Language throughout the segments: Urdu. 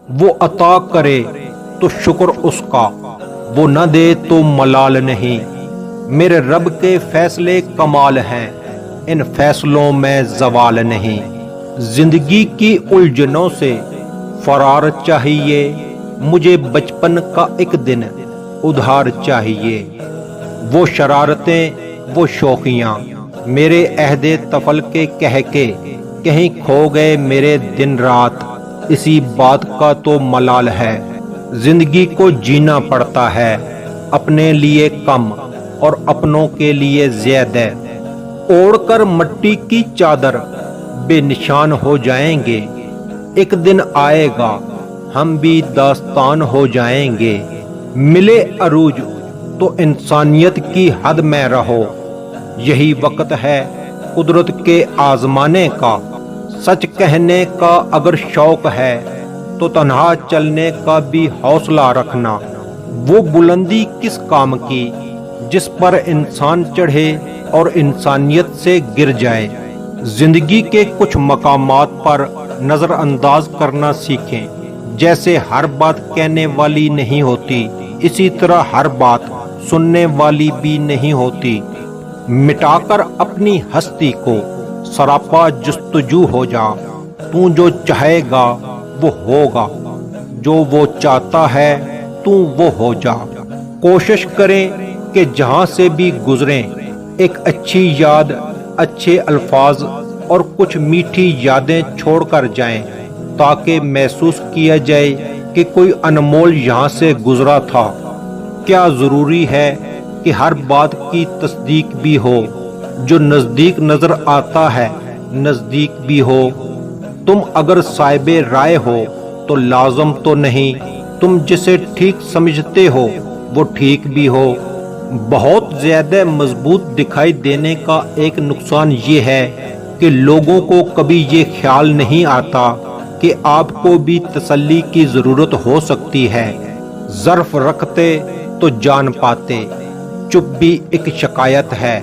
وہ عطا کرے تو شکر اس کا، وہ نہ دے تو ملال نہیں۔ میرے رب کے فیصلے کمال ہیں، ان فیصلوں میں زوال نہیں۔ زندگی کی الجھنوں سے فرار چاہیے، مجھے بچپن کا ایک دن ادھار چاہیے۔ وہ شرارتیں، وہ شوخیاں میرے عہد طفل کے کہہ کے کہیں کھو گئے میرے دن رات، اسی بات کا تو ملال ہے۔ زندگی کو جینا پڑتا ہے، اپنے لیے کم اور اپنوں کے لیے زیادہ۔ اوڑھ کر مٹی کی چادر بے نشان ہو جائیں گے، ایک دن آئے گا ہم بھی داستان ہو جائیں گے۔ ملے عروج تو انسانیت کی حد میں رہو، یہی وقت ہے قدرت کے آزمانے کا۔ سچ کہنے کا اگر شوق ہے تو تنہا چلنے کا بھی حوصلہ رکھنا۔ وہ بلندی کس کام کی جس پر انسان چڑھے اور انسانیت سے گر جائے۔ زندگی کے کچھ مقامات پر نظر انداز کرنا سیکھیں، جیسے ہر بات کہنے والی نہیں ہوتی، اسی طرح ہر بات سننے والی بھی نہیں ہوتی۔ مٹا کر اپنی ہستی کو سراپا جستجو ہو جا، تو جو چاہے گا وہ ہوگا، جو وہ چاہتا ہے تو وہ ہو جا۔ کوشش کریں کہ جہاں سے بھی گزریں ایک اچھی یاد، اچھے الفاظ اور کچھ میٹھی یادیں چھوڑ کر جائیں، تاکہ محسوس کیا جائے کہ کوئی انمول یہاں سے گزرا تھا۔ کیا ضروری ہے کہ ہر بات کی تصدیق بھی ہو، جو نزدیک نظر آتا ہے نزدیک بھی ہو۔ تم اگر صاحب رائے ہو تو لازم تو نہیں تم جسے ٹھیک سمجھتے ہو وہ ٹھیک بھی ہو۔ بہت زیادہ مضبوط دکھائی دینے کا ایک نقصان یہ ہے کہ لوگوں کو کبھی یہ خیال نہیں آتا کہ آپ کو بھی تسلی کی ضرورت ہو سکتی ہے۔ ظرف رکھتے تو جان پاتے، چپ بھی ایک شکایت ہے۔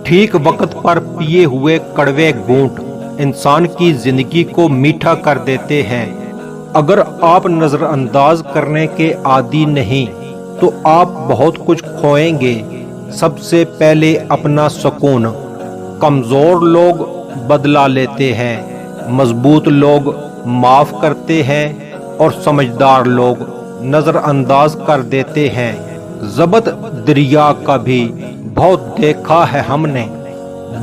ٹھیک وقت پر پیے ہوئے کڑوے گھونٹ انسان کی زندگی کو میٹھا کر دیتے ہیں۔ اگر آپ نظر انداز کرنے کے عادی نہیں تو آپ بہت کچھ کھوئیں گے۔ سب سے پہلے اپنا سکون۔ کمزور لوگ بدلہ لیتے ہیں، مضبوط لوگ معاف کرتے ہیں اور سمجھدار لوگ نظر انداز کر دیتے ہیں۔ ضبط دریا کا بھی بہت دیکھا ہے ہم نے،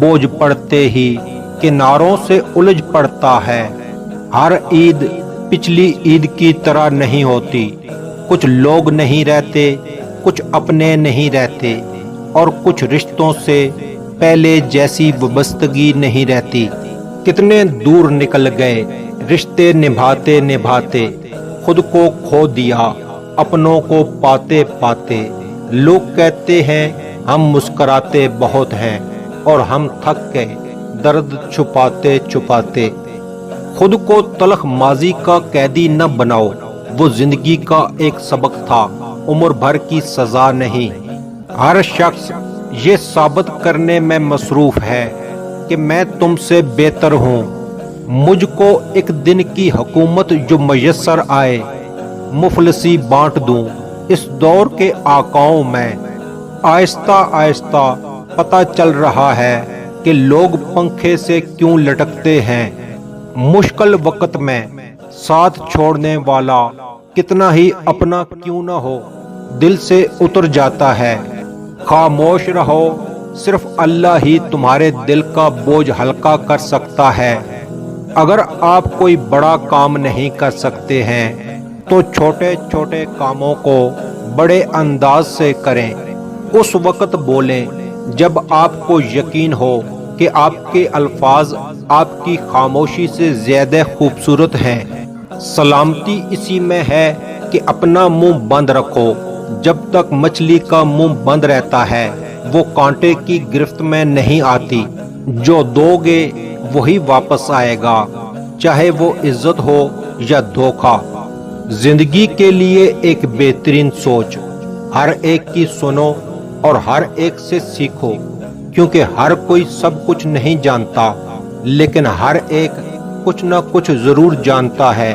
بوجھ پڑتے ہی کناروں سے الجھ پڑتا ہے۔ ہر عید پچھلی عید کی طرح نہیں ہوتی، کچھ لوگ نہیں رہتے، کچھ اپنے نہیں رہتے، اور کچھ رشتوں سے پہلے جیسی وابستگی نہیں رہتی۔ کتنے دور نکل گئے رشتے نبھاتے نبھاتے، خود کو کھو دیا اپنوں کو پاتے پاتے۔ لوگ کہتے ہیں ہم مسکراتے بہت ہیں اور ہم تھک گئے درد چھپاتے چھپاتے۔ خود کو تلخ ماضی کا قیدی نہ بناؤ، وہ زندگی کا ایک سبق تھا، عمر بھر کی سزا نہیں۔ ہر شخص یہ ثابت کرنے میں مصروف ہے کہ میں تم سے بہتر ہوں۔ مجھ کو ایک دن کی حکومت جو میسر آئے، مفلسی بانٹ دوں اس دور کے آقاؤں میں۔ آہستہ آہستہ پتہ چل رہا ہے کہ لوگ پنکھے سے کیوں لٹکتے ہیں۔ مشکل وقت میں ساتھ چھوڑنے والا کتنا ہی اپنا کیوں نہ ہو دل سے اتر جاتا ہے۔ خاموش رہو، صرف اللہ ہی تمہارے دل کا بوجھ ہلکا کر سکتا ہے۔ اگر آپ کوئی بڑا کام نہیں کر سکتے ہیں تو چھوٹے چھوٹے کاموں کو بڑے انداز سے کریں۔ اس وقت بولیں جب آپ کو یقین ہو کہ آپ کے الفاظ آپ کی خاموشی سے زیادہ خوبصورت ہیں۔ سلامتی اسی میں ہے کہ اپنا منہ بند رکھو۔ جب تک مچھلی کا منہ بند رہتا ہے وہ کانٹے کی گرفت میں نہیں آتی۔ جو دو گے وہی واپس آئے گا، چاہے وہ عزت ہو یا دھوکہ۔ زندگی کے لیے ایک بہترین سوچ، ہر ایک کی سنو اور ہر ایک سے سیکھو، کیونکہ ہر کوئی سب کچھ نہیں جانتا، لیکن ہر ایک کچھ نہ کچھ ضرور جانتا ہے۔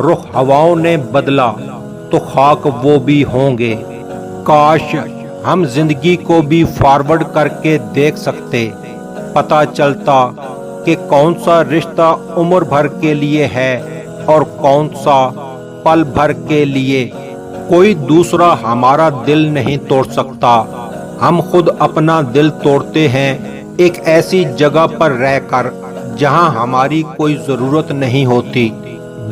رخ ہواؤں نے بدلا تو خاک وہ بھی ہوں گے۔ کاش ہم زندگی کو بھی فارورڈ کر کے دیکھ سکتے، پتہ چلتا کہ کون سا رشتہ عمر بھر کے لیے ہے اور کون سا پل بھر کے لیے۔ کوئی دوسرا ہمارا دل نہیں توڑ سکتا، ہم خود اپنا دل توڑتے ہیں ایک ایسی جگہ پر رہ کر جہاں ہماری کوئی ضرورت نہیں ہوتی۔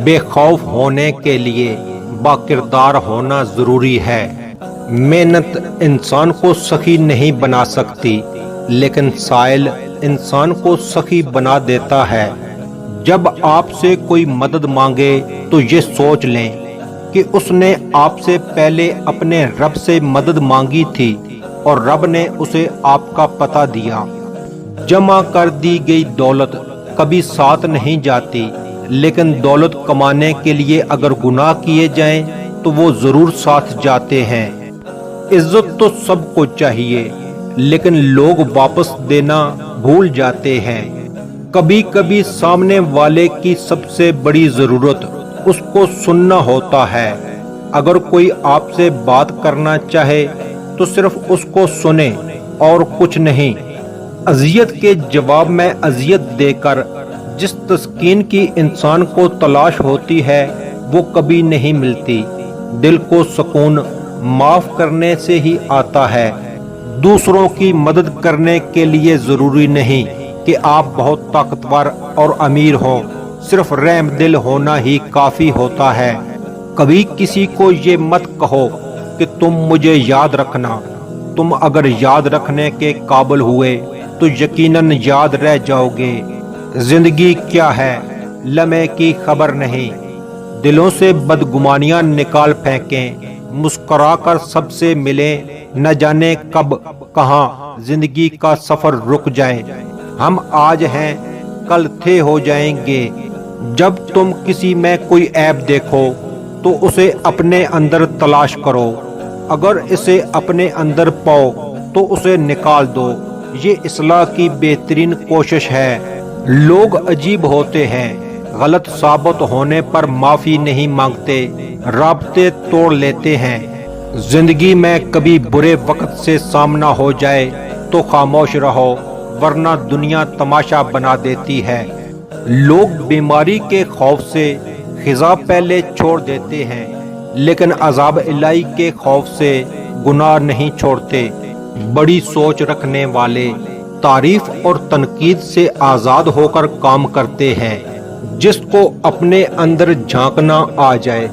بے خوف ہونے کے لیے با کردار ہونا ضروری ہے۔ محنت انسان کو سخی نہیں بنا سکتی، لیکن سائل انسان کو سخی بنا دیتا ہے۔ جب آپ سے کوئی مدد مانگے تو یہ سوچ لیں کہ اس نے آپ سے پہلے اپنے رب سے مدد مانگی تھی اور رب نے اسے آپ کا پتہ دیا۔ جمع کر دی گئی دولت کبھی ساتھ نہیں جاتی، لیکن دولت کمانے کے لیے اگر گناہ کیے جائیں تو وہ ضرور ساتھ جاتے ہیں۔ عزت تو سب کو چاہیے، لیکن لوگ واپس دینا بھول جاتے ہیں۔ کبھی کبھی سامنے والے کی سب سے بڑی ضرورت اس کو سننا ہوتا ہے۔ اگر کوئی آپ سے بات کرنا چاہے تو صرف اس کو سنیں اور کچھ نہیں۔ اذیت کے جواب میں اذیت دے کر جس تسکین کی انسان کو تلاش ہوتی ہے وہ کبھی نہیں ملتی۔ دل کو سکون معاف کرنے سے ہی آتا ہے۔ دوسروں کی مدد کرنے کے لیے ضروری نہیں کہ آپ بہت طاقتور اور امیر ہوں، صرف رحم دل ہونا ہی کافی ہوتا ہے۔ کبھی کسی کو یہ مت کہو کہ تم مجھے یاد رکھنا، تم اگر یاد رکھنے کے قابل ہوئے تو یقیناً یاد رہ جاؤ گے۔ زندگی کیا ہے لمحے کی خبر نہیں۔ دلوں سے بدگمانیاں نکال پھینکیں، مسکرا کر سب سے ملیں، نہ جانے کب کہاں زندگی کا سفر رک جائے۔ ہم آج ہیں کل تھے ہو جائیں گے۔ جب تم کسی میں کوئی عیب دیکھو تو اسے اپنے اندر تلاش کرو، اگر اسے اپنے اندر پاؤ تو اسے نکال دو۔ یہ اصلاح کی بہترین کوشش ہے۔ لوگ عجیب ہوتے ہیں، غلط ثابت ہونے پر معافی نہیں مانگتے، رابطے توڑ لیتے ہیں۔ زندگی میں کبھی برے وقت سے سامنا ہو جائے تو خاموش رہو، ورنہ دنیا تماشا بنا دیتی ہے۔ لوگ بیماری کے خوف سے غذا پہلے چھوڑ دیتے ہیں، لیکن عذاب الہی کے خوف سے گناہ نہیں چھوڑتے۔ بڑی سوچ رکھنے والے تعریف اور تنقید سے آزاد ہو کر کام کرتے ہیں۔ جس کو اپنے اندر جھانکنا آ جائے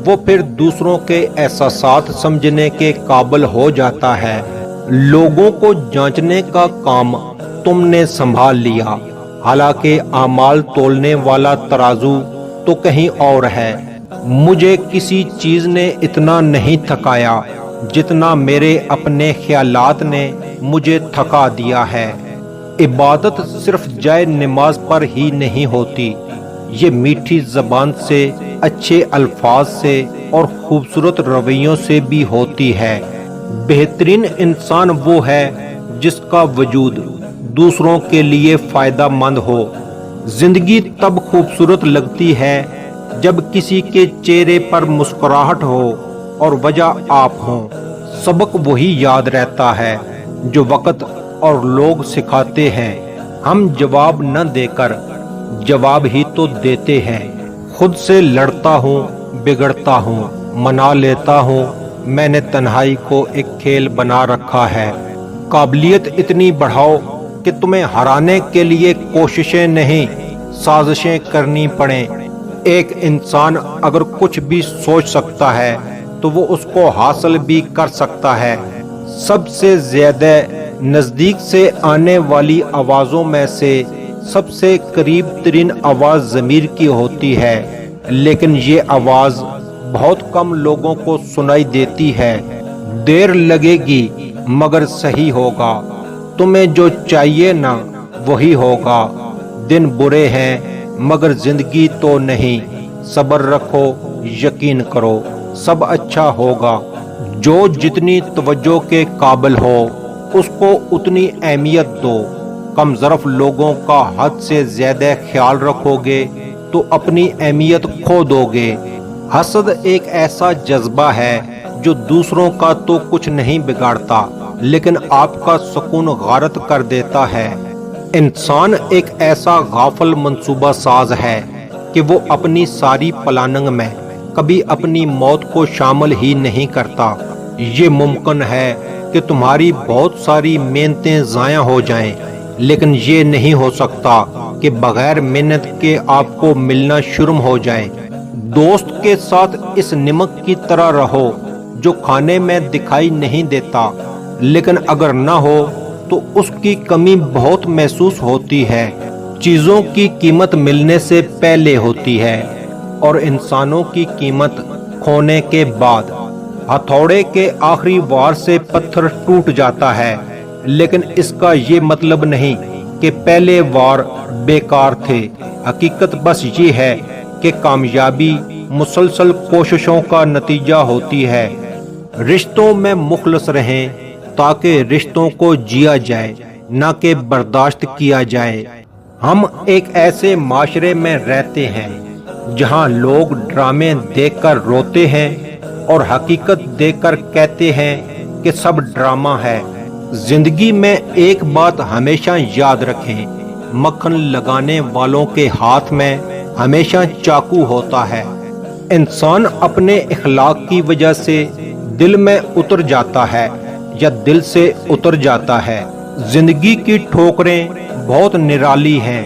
وہ پھر دوسروں کے احساسات سمجھنے کے قابل ہو جاتا ہے۔ لوگوں کو جانچنے کا کام تم نے سنبھال لیا، حالانکہ اعمال تولنے والا ترازو تو کہیں اور ہے۔ مجھے کسی چیز نے اتنا نہیں تھکایا جتنا میرے اپنے خیالات نے مجھے تھکا دیا ہے۔ عبادت صرف جائے نماز پر ہی نہیں ہوتی، یہ میٹھی زبان سے، اچھے الفاظ سے اور خوبصورت رویوں سے بھی ہوتی ہے۔ بہترین انسان وہ ہے جس کا وجود دوسروں کے لیے فائدہ مند ہو۔ زندگی تب خوبصورت لگتی ہے جب کسی کے چہرے پر مسکراہٹ ہو اور وجہ آپ ہوں۔ سبق وہی یاد رہتا ہے جو وقت اور لوگ سکھاتے ہیں۔ ہم جواب نہ دے کر جواب ہی تو دیتے ہیں۔ خود سے لڑتا ہوں، بگڑتا ہوں، منا لیتا ہوں۔ میں نے تنہائی کو ایک کھیل بنا رکھا ہے۔ قابلیت اتنی بڑھاؤ کہ تمہیں ہرانے کے لیے کوششیں نہیں، سازشیں کرنی پڑیں۔ ایک انسان اگر کچھ بھی سوچ سکتا ہے تو وہ اس کو حاصل بھی کر سکتا ہے۔ سب سے زیادہ نزدیک سے آنے والی آوازوں میں سے سب سے قریب ترین آواز ضمیر کی ہوتی ہے، لیکن یہ آواز بہت کم لوگوں کو سنائی دیتی ہے۔ دیر لگے گی مگر صحیح ہوگا، تمہیں جو چاہیے نا وہی ہوگا۔ دن برے ہیں مگر زندگی تو نہیں، صبر رکھو، یقین کرو، سب اچھا ہوگا۔ جو جتنی توجہ کے قابل ہو اس کو اتنی اہمیت دو۔ کم ظرف لوگوں کا حد سے زیادہ خیال رکھو گے تو اپنی اہمیت کھو دو گے۔ حسد ایک ایسا جذبہ ہے جو دوسروں کا تو کچھ نہیں بگاڑتا لیکن آپ کا سکون غارت کر دیتا ہے۔ انسان ایک ایسا غافل منصوبہ ساز ہے کہ وہ اپنی ساری پلاننگ میں کبھی اپنی موت کو شامل ہی نہیں کرتا۔ یہ ممکن ہے کہ تمہاری بہت ساری محنتیں ضائع ہو جائیں، لیکن یہ نہیں ہو سکتا کہ بغیر محنت کے آپ کو ملنا شرم ہو جائے۔ دوست کے ساتھ اس نمک کی طرح رہو جو کھانے میں دکھائی نہیں دیتا، لیکن اگر نہ ہو تو اس کی کمی بہت محسوس ہوتی ہے۔ چیزوں کی قیمت ملنے سے پہلے ہوتی ہے اور انسانوں کی قیمت کھونے کے بعد۔ ہتھوڑے کے آخری وار سے پتھر ٹوٹ جاتا ہے، لیکن اس کا یہ مطلب نہیں کہ پہلے وار بیکار تھے۔ حقیقت بس یہ ہے کہ کامیابی مسلسل کوششوں کا نتیجہ ہوتی ہے۔ رشتوں میں مخلص رہیں تاکہ رشتوں کو جیا جائے نہ کہ برداشت کیا جائے۔ ہم ایک ایسے معاشرے میں رہتے ہیں جہاں لوگ ڈرامے دیکھ کر روتے ہیں اور حقیقت دیکھ کر کہتے ہیں کہ سب ڈرامہ ہے۔ زندگی میں ایک بات ہمیشہ یاد رکھیں، مکھن لگانے والوں کے ہاتھ میں ہمیشہ چاقو ہوتا ہے۔ انسان اپنے اخلاق کی وجہ سے دل میں اتر جاتا ہے یا دل سے اتر جاتا ہے۔ زندگی کی ٹھوکریں بہت نرالی ہیں،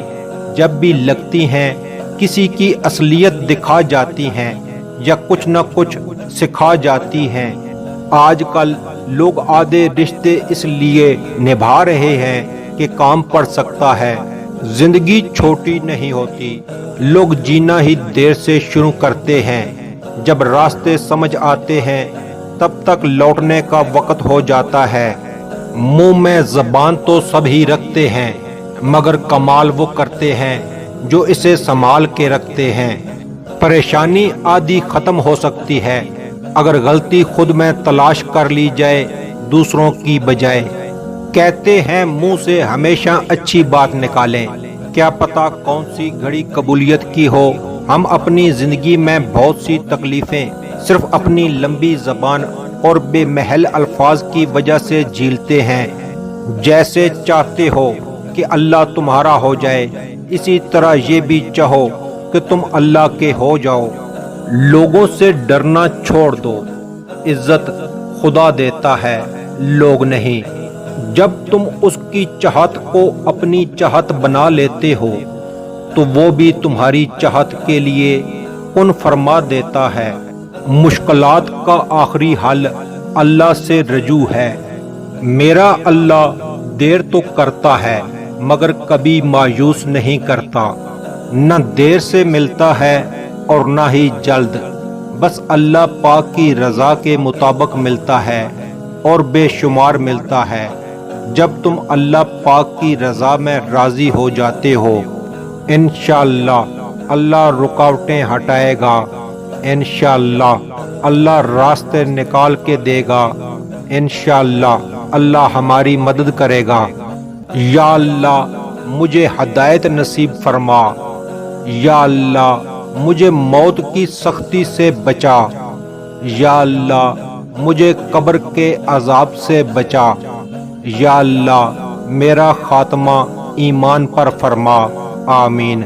جب بھی لگتی ہیں کسی کی اصلیت دکھا جاتی ہیں یا کچھ نہ کچھ سکھا جاتی ہیں۔ آج کل لوگ آدھے رشتے اس لیے نبھا رہے ہیں کہ کام پڑ سکتا ہے۔ زندگی چھوٹی نہیں ہوتی، لوگ جینا ہی دیر سے شروع کرتے ہیں۔ جب راستے سمجھ آتے ہیں تب تک لوٹنے کا وقت ہو جاتا ہے۔ منہ میں زبان تو سب ہی رکھتے ہیں، مگر کمال وہ کرتے ہیں جو اسے سنبھال کے رکھتے ہیں۔ پریشانی آدھی ختم ہو سکتی ہے اگر غلطی خود میں تلاش کر لی جائے دوسروں کی بجائے۔ کہتے ہیں منہ سے ہمیشہ اچھی بات نکالیں، کیا پتہ کون سی گھڑی قبولیت کی ہو۔ ہم اپنی زندگی میں بہت سی تکلیفیں صرف اپنی لمبی زبان اور بے محل الفاظ کی وجہ سے جھیلتے ہیں۔ جیسے چاہتے ہو کہ اللہ تمہارا ہو جائے، اسی طرح یہ بھی چاہو کہ تم اللہ کے ہو جاؤ۔ لوگوں سے ڈرنا چھوڑ دو، عزت خدا دیتا ہے، لوگ نہیں۔ جب تم اس کی چاہت کو اپنی چاہت بنا لیتے ہو تو وہ بھی تمہاری چاہت کے لیے کن فرما دیتا ہے۔ مشکلات کا آخری حل اللہ سے رجوع ہے۔ میرا اللہ دیر تو کرتا ہے مگر کبھی مایوس نہیں کرتا، نہ دیر سے ملتا ہے اور نہ ہی جلد، بس اللہ پاک کی رضا کے مطابق ملتا ہے اور بے شمار ملتا ہے۔ جب تم اللہ پاک کی رضا میں راضی ہو جاتے ہو، انشاءاللہ اللہ رکاوٹیں ہٹائے گا، انشاءاللہ اللہ راستے نکال کے دے گا، انشاءاللہ اللہ ہماری مدد کرے گا۔ یا اللہ مجھے ہدایت نصیب فرما، یا اللہ مجھے موت کی سختی سے بچا، یا اللہ مجھے قبر کے عذاب سے بچا، یا اللہ میرا خاتمہ ایمان پر فرما، آمین۔